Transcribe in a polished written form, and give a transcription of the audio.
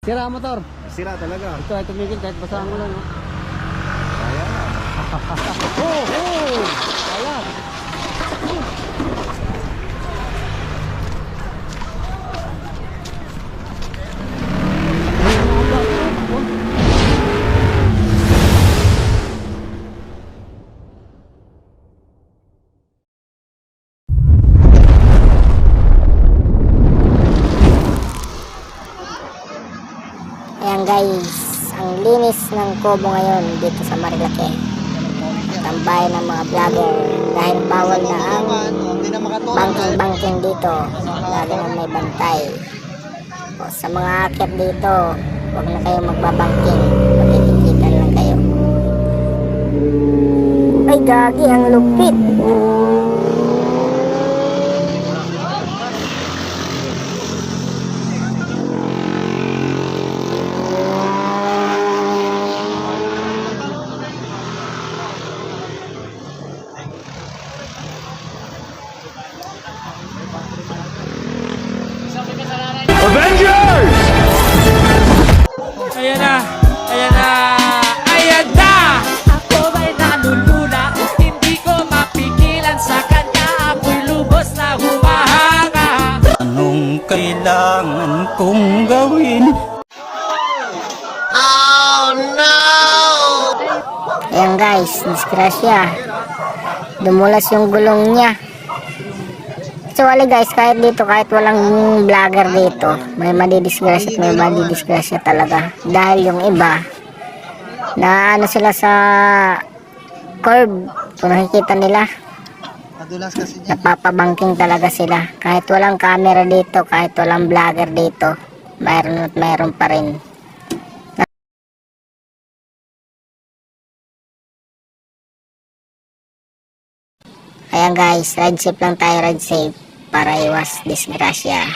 Sira ang motor. Sira talaga. Ito ay tumigil kahit basahan mo lang. Kaya na. Oh, oh! Ayan. Ayan guys, ang linis ng Cobo ngayon dito sa Marilake. Tambay ng mga vlogger dahil bawal na ang banking dito. Lagi na may bantay. O, sa mga akyat dito, huwag na kayo magbabangking. Magkikitan lang kayo. Ay gagi, ang lupit. Avengers! Ayan na! Ayan na! Ayan na! Ako may nalulula, hindi ko mapigilan sa kanya. Ako'y lubos na humahanga. Anong kailangan kong gawin? Ayan guys, disgrasya. Dumulas yung gulong niya. Actually guys, kahit dito, kahit walang vlogger dito, may madidisgrasya at may madidisgrasya talaga. Dahil yung iba, na ano sila sa curb, kung nakikita nila, napapabangking talaga sila. Kahit walang camera dito, kahit walang vlogger dito, mayroon at mayroon pa rin. Ayan guys, ride safe lang tayo, ride safe para iwas disgrasya.